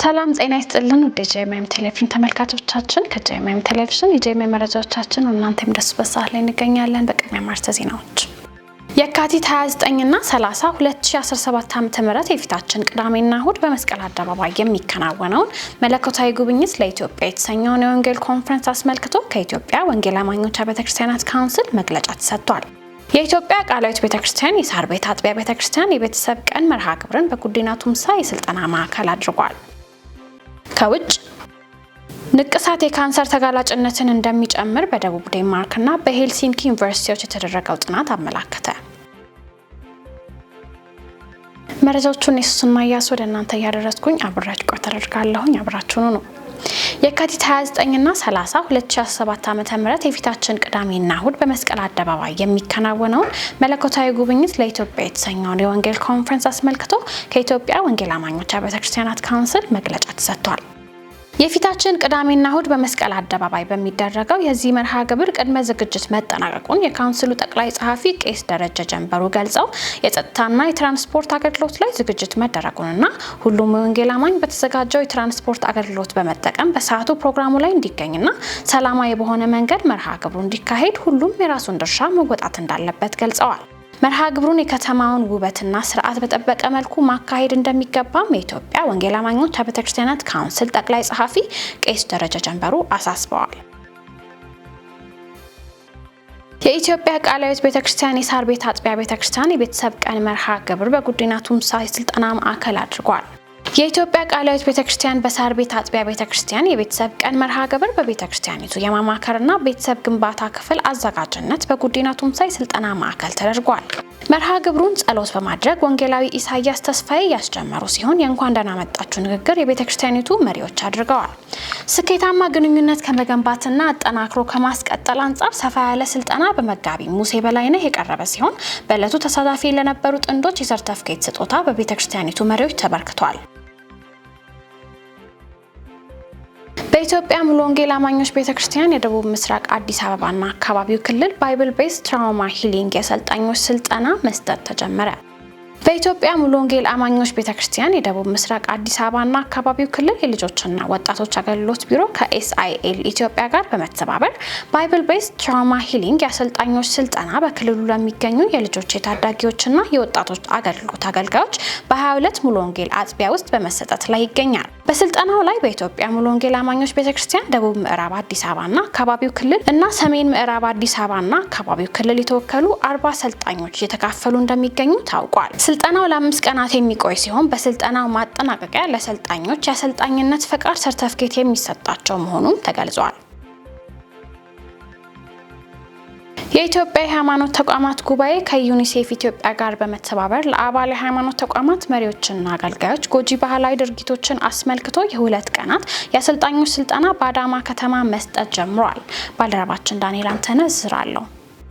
ሰላም ጤና ይስጥልን ወደ ጄኤምኤም ቴሌቪዥን ተመልካቾቻችን ከጄኤምኤም ቴሌቪዥን የጄኤምኤም መረጃዎቻችን እናንተም ደስ በሳለ ላይ እንገኛለን። በቅድሚያ ማርተ ዜናዎች የካቲት 29 እና 30 2017 ዓ.ም የፊታችን ቅዳሜና እሁድ በመስቀል አደባባይ የሚከናወነውን መለኮታዊ ጉብኝት ለኢትዮጵያ የተሰኘውን የወንጌል ኮንፈረንስ አስመልክቶ ከኢትዮጵያ ወንጌል አማኞች ቤተክርስቲያናት ካውንስል መግለጫ ተሰጥቷል። የኢትዮጵያ ቃላዊት ቤተክርስቲያን የሳር ቤት አጥቢያ ቤተክርስቲያን የቤተሰብ ቀን መርሃ ግብርን በጉዲና ቱምሳ የስልጠና ማዕከል አድርጓል። ከውጭ ንቅሳት የካንሰር ተጋላጭነትን እንደሚጨምር በደቡብ ዴንማርክና በሄልሲንኪ ዩኒቨርሲቲዎች የተደረገው ጥናት አመላከተ። መረጃዎቹን የሱስና ያስ ወደ እናንተ ያደረስኩኝ አብራችሁ ቆይታ አደርጋለሁኝ። አብራችሁኑ ነው። የካቲት 29 እና 30 2017 ዓ.ም የፊታችን ቅዳሜና እሁድ በመስቀል አደባባይ የሚከናወነውን መለኮታዊ ጉብኝት ለኢትዮጵያ የተሰኘውን የወንጌል ኮንፈረንስ አስመልክቶ ከኢትዮጵያ ወንጌል አማኞች ቤተክርስቲያናት ካውንስል መግለጫ ተሰጥቷል። የፊታችን ቅዳሜና እሁድ በመስቀል አደባባይ በሚደረገው የዚህ መርሃ ግብር ቅድመ ዝግጅት መጠናቀቁን የካውንስሉ ጠቅላይ ጸሐፊ ቄስ ደረጀ ጀንበሩ ገልጸው የጸጥታና የትራንስፖርት አገልግሎት ላይ ዝግጅት መደረጉንና ሁሉም ወንጌል አማኝ በተዘጋጀው የትራንስፖርት አገልግሎት በመጠቀም በሰዓቱ ፕሮግራሙ ላይ እንዲገኝና ሰላማዊ በሆነ መንገድ መርሃ ግብሩ እንዲካሄድ ሁሉም የራሱን ድርሻ መወጣት እንዳለበት ገልጸዋል። መርሃ ግብሩን የከተማውን ውበትና ስርዓት በጠበቀ መልኩ ማካሄድ እንደሚገባም የኢትዮጵያ ወንጌል አማኞች ቤተክርስቲያናት ካውንስል ጠቅላይ ጸሐፊ ቄስ ደረጀ ጀንበሩ አሳስበዋል። የኢትዮጵያ ቃላዊት ቤተክርስቲያን የሳር ቤት አጥቢያ ቤተክርስቲያን የቤተሰብ ቀን መርሃ ግብር በጉዲና ቱምሳ የስልጠና ማዕከል አድርጓል። የኢትዮጵያ ቃላዊት ቤተክርስቲያን በሳር ቤት አጥቢያ ቤተክርስቲያን የቤተሰብ ቀን መርሃ ግብር በቤተክርስቲያኒቱ የማማከርና ቤተሰብ ግንባታ ክፍል አዘጋጅነት በጉዲና ቱምሳ የስልጠና ማዕከል ተደርጓል። መርሃ ግብሩን ጸሎት በማድረግ ወንጌላዊ ኢሳያስ ተስፋዬ ያስጀመሩ ሲሆን የእንኳን ደህና መጣችሁ ንግግር የቤተክርስቲያኒቱ መሪዎች አድርገዋል። ስኬታማ ግንኙነት ከመገንባትና አጠናክሮ ከማስቀጠል አንጻር ሰፋ ያለ ስልጠና በመጋቢ ሙሴ በላይነህ የቀረበ ሲሆን በዕለቱ ተሳታፊ ለነበሩ ጥንዶች የሰርተፍኬት ስጦታ በቤተክርስቲያኒቱ መሪዎች ተበርክቷል። በኢትዮጵያ ሙሉ ወንጌል አማኞች ቤተክርስቲያን የደቡብ ምስራቅ አዲስ አበባና አካባቢው ክልል ባይብል ቤዝ ትራውማ ሂሊንግ የሰልጣኞች ስልጠና መስጠት ተጀመረ። በኢትዮጵያ ሙሉ ወንጌል አማኞች ቤተክርስቲያን የደቡብ ምስራቅ አዲስ አበባና አካባቢው ክልል የልጆችና ወጣቶች አገልግሎት ቢሮ ከኤስአይኤል ኢትዮጵያ ጋር በመተባበር ባይብል ቤዝ ትራውማ ሂሊንግ የአሰልጣኞች ስልጠና በክልሉ ለሚገኙ የልጆች የታዳጊዎችና የወጣቶች አገልግሎት አገልጋዮች በ22 ሙሉ ወንጌል አጥቢያ ውስጥ በመሰጠት ላይ ይገኛል። በስልጠናው ላይ በኢትዮጵያ ሙሉ ወንጌል አማኞች ቤተክርስቲያን ደቡብ ምዕራብ አዲስ አበባና አካባቢው ክልል እና ሰሜን ምዕራብ አዲስ አበባና አካባቢው ክልል የተወከሉ 40 ሰልጣኞች እየተካፈሉ እንደሚገኙ ታውቋል። ስልጠናው ለ5 ቀናት የሚቆይ ሲሆን በስልጠናው ማጠናቀቂያ ለሰልጣኞች የአሰልጣኝነት ፈቃድ ሰርተፍኬት የሚሰጣቸው መሆኑም ተገልጿል። የኢትዮጵያ የሃይማኖት ተቋማት ጉባኤ ከዩኒሴፍ ኢትዮጵያ ጋር በመተባበር ለአባል የሃይማኖት ተቋማት መሪዎችና አገልጋዮች ጎጂ ባህላዊ ድርጊቶችን አስመልክቶ የ2 ቀናት የአሰልጣኞች ስልጠና በአዳማ ከተማ መስጠት ጀምሯል። ባልደረባችን ዳንኤል አንተነህ ዝርዝር አለው።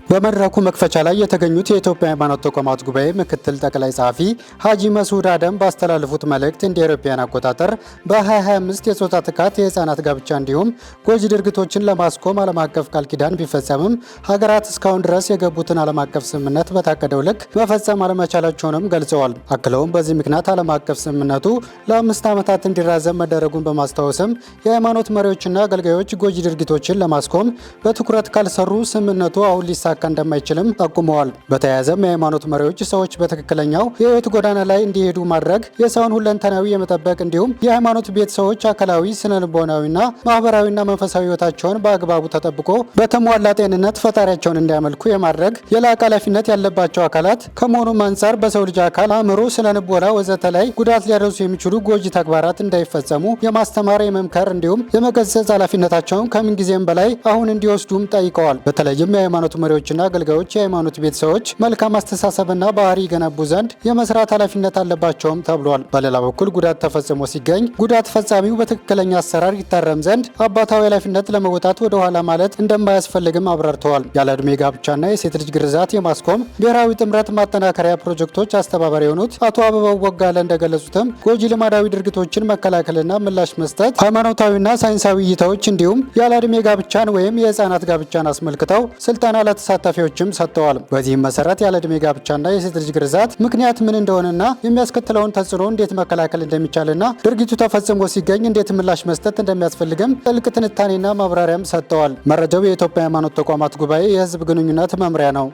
በመድረኩ መክፈቻ ላይ የተገኙት የኢትዮጵያ ሃይማኖት ተቋማት ጉባኤ ምክትል ጠቅላይ ጸሐፊ ሀጂ መስዑድ አደም ባስተላለፉት መልእክት እንደ አውሮፓውያን አቆጣጠር በ2025 የጾታ ጥቃት፣ የህፃናት ጋብቻ እንዲሁም ጎጂ ድርጊቶችን ለማስቆም ዓለም አቀፍ ቃል ኪዳን ቢፈጸምም ሀገራት እስካሁን ድረስ የገቡትን ዓለም አቀፍ ስምምነት በታቀደው ልክ መፈጸም አለመቻላቸውንም ገልጸዋል። አክለውም በዚህ ምክንያት ዓለም አቀፍ ስምምነቱ ለ5 ዓመታት እንዲራዘም መደረጉን በማስታወስም የሃይማኖት መሪዎችና አገልጋዮች ጎጂ ድርጊቶችን ለማስቆም በትኩረት ካልሰሩ ስምምነቱ አሁን ሊሳ እንደማይችልም ጠቁመዋል። በተያያዘም የሃይማኖት መሪዎች ሰዎች በትክክለኛው የህይወት ጎዳና ላይ እንዲሄዱ ማድረግ፣ የሰውን ሁለንተናዊ የመጠበቅ እንዲሁም የሃይማኖት ቤተሰቦች አካላዊ፣ ስነልቦናዊና ማህበራዊና መንፈሳዊ ህይወታቸውን በአግባቡ ተጠብቆ በተሟላ ጤንነት ፈጣሪያቸውን እንዲያመልኩ የማድረግ የላቀ ኃላፊነት ያለባቸው አካላት ከመሆኑም አንጻር በሰው ልጅ አካል፣ አእምሮ፣ ስነልቦና ወዘተ ላይ ጉዳት ሊያደርሱ የሚችሉ ጎጂ ተግባራት እንዳይፈጸሙ የማስተማር፣ የመምከር እንዲሁም የመገሰጽ ኃላፊነታቸውን ከምንጊዜም በላይ አሁን እንዲወስዱም ጠይቀዋል። በተለይም የሃይማኖት መሪዎች እና አገልጋዮች የሃይማኖት ቤተሰቦች መልካም አስተሳሰብና ባህሪ ገነቡ ዘንድ የመስራት ኃላፊነት አለባቸውም ተብሏል። በሌላ በኩል ጉዳት ተፈጽሞ ሲገኝ ጉዳት ፈጻሚው በትክክለኛ አሰራር ይታረም ዘንድ አባታዊ ኃላፊነት ለመወጣት ወደ ኋላ ማለት እንደማያስፈልግም አብራርተዋል። ያለ ዕድሜ ጋብቻና የሴት ልጅ ግርዛት የማስቆም ብሔራዊ ጥምረት ማጠናከሪያ ፕሮጀክቶች አስተባባሪ የሆኑት አቶ አበባው ወጋለ እንደገለጹትም ጎጂ ልማዳዊ ድርጊቶችን መከላከልና ምላሽ መስጠት፣ ሃይማኖታዊና ሳይንሳዊ እይታዎች እንዲሁም ያለ ዕድሜ ጋብቻን ወይም የህፃናት ጋብቻን አስመልክተው ስልጠና ለተሳ ተሳታፊዎችም ሰጥተዋል። በዚህም መሰረት ያለ ዕድሜ ጋብቻና የሴት ልጅ ግርዛት ምክንያት ምን እንደሆነና የሚያስከትለውን ተጽዕኖ እንዴት መከላከል እንደሚቻልና ድርጊቱ ተፈጽሞ ሲገኝ እንዴት ምላሽ መስጠት እንደሚያስፈልግም ጥልቅ ትንታኔና ማብራሪያም ሰጥተዋል። መረጃው የኢትዮጵያ ሃይማኖት ተቋማት ጉባኤ የህዝብ ግንኙነት መምሪያ ነው።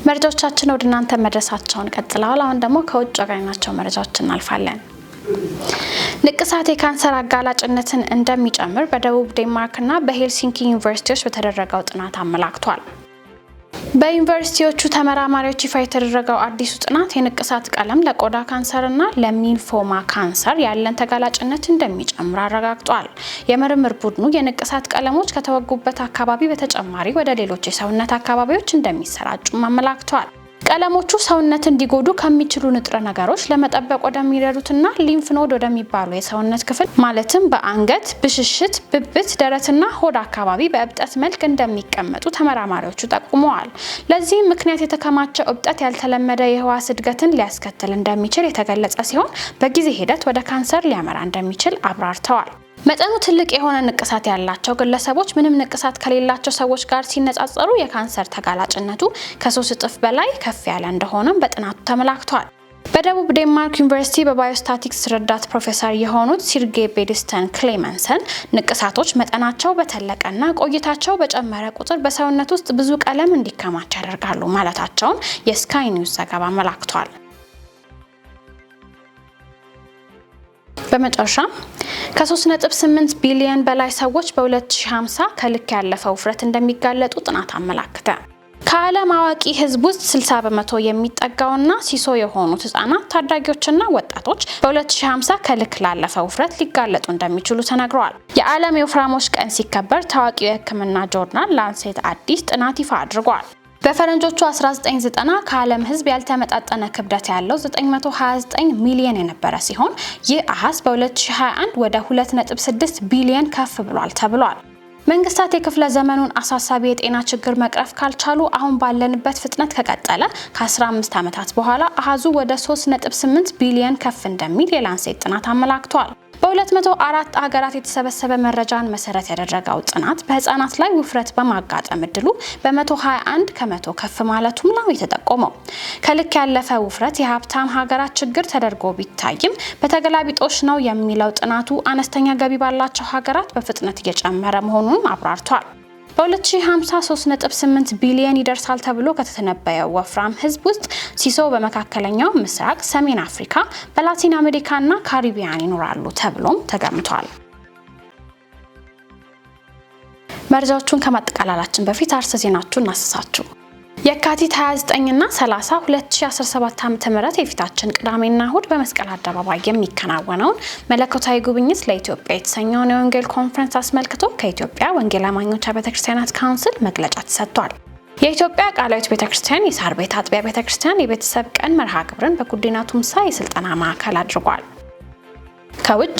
መረጃዎቻችን ወደ እናንተ መድረሳቸውን ቀጥለዋል። አሁን ደግሞ ከውጭ ያገኘናቸው መረጃዎች እናልፋለን። ንቅሳት የካንሰር አጋላጭነትን እንደሚጨምር በደቡብ ዴንማርክና በሄልሲንኪ ዩኒቨርሲቲዎች በተደረገው ጥናት አመላክቷል። በዩኒቨርሲቲዎቹ ተመራማሪዎች ይፋ የተደረገው አዲሱ ጥናት የንቅሳት ቀለም ለቆዳ ካንሰርና ለሊምፎማ ካንሰር ያለን ተጋላጭነት እንደሚጨምር አረጋግጧል። የምርምር ቡድኑ የንቅሳት ቀለሞች ከተወጉበት አካባቢ በተጨማሪ ወደ ሌሎች የሰውነት አካባቢዎች እንደሚሰራጩም አመላክቷል። ቀለሞቹ ሰውነት እንዲጎዱ ከሚችሉ ንጥረ ነገሮች ለመጠበቅ ወደሚረዱትና ሊምፍ ኖድ ወደሚባሉ የሰውነት ክፍል ማለትም በአንገት፣ ብሽሽት፣ ብብት፣ ደረትና ሆድ አካባቢ በእብጠት መልክ እንደሚቀመጡ ተመራማሪዎቹ ጠቁመዋል። ለዚህም ምክንያት የተከማቸው እብጠት ያልተለመደ የህዋስ እድገትን ሊያስከትል እንደሚችል የተገለጸ ሲሆን በጊዜ ሂደት ወደ ካንሰር ሊያመራ እንደሚችል አብራርተዋል። መጠኑ ትልቅ የሆነ ንቅሳት ያላቸው ግለሰቦች ምንም ንቅሳት ከሌላቸው ሰዎች ጋር ሲነጻጸሩ የካንሰር ተጋላጭነቱ ከ3 እጥፍ በላይ ከፍ ያለ እንደሆነም በጥናቱ ተመላክቷል። በደቡብ ዴንማርክ ዩኒቨርሲቲ በባዮስታቲክስ ረዳት ፕሮፌሰር የሆኑት ሲርጌ ቤድስተን ክሌመንሰን ንቅሳቶች መጠናቸው በተለቀና ቆይታቸው በጨመረ ቁጥር በሰውነት ውስጥ ብዙ ቀለም እንዲከማች ያደርጋሉ ማለታቸውን የስካይ ኒውስ ዘገባ አመላክቷል። በመጨረሻም ከ3.8 ቢሊዮን በላይ ሰዎች በ2050 ከልክ ያለፈ ውፍረት እንደሚጋለጡ ጥናት አመላክተ። ከዓለም አዋቂ ህዝብ ውስጥ 60 በመቶ የሚጠጋውና ሲሶ የሆኑት ህጻናት፣ ታዳጊዎችና ወጣቶች በ2050 ከልክ ላለፈ ውፍረት ሊጋለጡ እንደሚችሉ ተነግረዋል። የዓለም የወፍራሞች ቀን ሲከበር ታዋቂው የህክምና ጆርናል ላንሴት አዲስ ጥናት ይፋ አድርጓል። በፈረንጆቹ 1990 ከዓለም ህዝብ ያልተመጣጠነ ክብደት ያለው 929 ሚሊዮን የነበረ ሲሆን ይህ አሃዝ በ2021 ወደ 2.6 ቢሊዮን ከፍ ብሏል ተብሏል። መንግስታት የክፍለ ዘመኑን አሳሳቢ የጤና ችግር መቅረፍ ካልቻሉ አሁን ባለንበት ፍጥነት ከቀጠለ ከ15 ዓመታት በኋላ አሃዙ ወደ 3.8 ቢሊዮን ከፍ እንደሚል የላንሴት ጥናት አመላክቷል። በ204 ሀገራት የተሰበሰበ መረጃን መሰረት ያደረገው ጥናት በህፃናት ላይ ውፍረት በማጋጠም እድሉ በ121 ከመቶ ከፍ ማለቱም ነው የተጠቆመው። ከልክ ያለፈ ውፍረት የሀብታም ሀገራት ችግር ተደርጎ ቢታይም በተገላቢጦሽ ነው የሚለው ጥናቱ አነስተኛ ገቢ ባላቸው ሀገራት በፍጥነት እየጨመረ መሆኑን አብራርቷል። በ2050 3.8 ቢሊዮን ይደርሳል ተብሎ ከተተነበየው ወፍራም ህዝብ ውስጥ ሲሶ በመካከለኛው ምስራቅ፣ ሰሜን አፍሪካ፣ በላቲን አሜሪካና ካሪቢያን ይኖራሉ ተብሎም ተገምቷል። መረጃዎቹን ከማጠቃለላችን በፊት አርዕስተ ዜናዎቹን እናስሳችሁ። የካቲት 29 እና 30 2017 ዓ.ም የፊታችን ቅዳሜና እሁድ በመስቀል አደባባይ የሚከናወነውን መለኮታዊ ጉብኝት ለኢትዮጵያ የተሰኘውን የወንጌል ኮንፈረንስ አስመልክቶ ከኢትዮጵያ ወንጌል አማኞች ቤተክርስቲያናት ካውንስል መግለጫ ተሰጥቷል። የኢትዮጵያ ቃላዊት ቤተክርስቲያን የሳር ቤት አጥቢያ ቤተክርስቲያን የቤተሰብ ቀን መርሃ ግብርን በጉዲና ቱምሳ የስልጠና ማዕከል አድርጓል። ከውጭ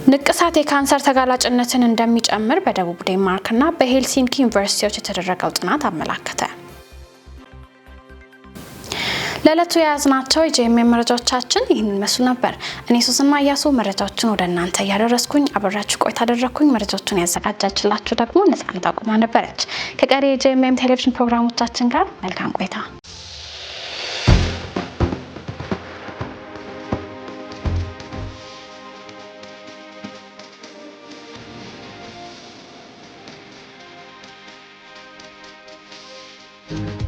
ንቅሳት የካንሰር ተጋላጭነትን እንደሚጨምር በደቡብ ዴንማርክና በሄልሲንኪ ዩኒቨርሲቲዎች የተደረገው ጥናት አመላከተ። ለዕለቱ የያዝናቸው የጄኤምኤም መረጃዎቻችን ይህን ይመስሉ ነበር። እኔ ሱስና እያሱ መረጃዎችን ወደ እናንተ እያደረስኩኝ አብራችሁ ቆይታ አደረኩኝ። መረጃዎቹን ያዘጋጃችላችሁ ደግሞ ነፃነት አቁማ ነበረች። ከቀሪ የጄኤምኤም ቴሌቪዥን ፕሮግራሞቻችን ጋር መልካም ቆይታ። Thank you.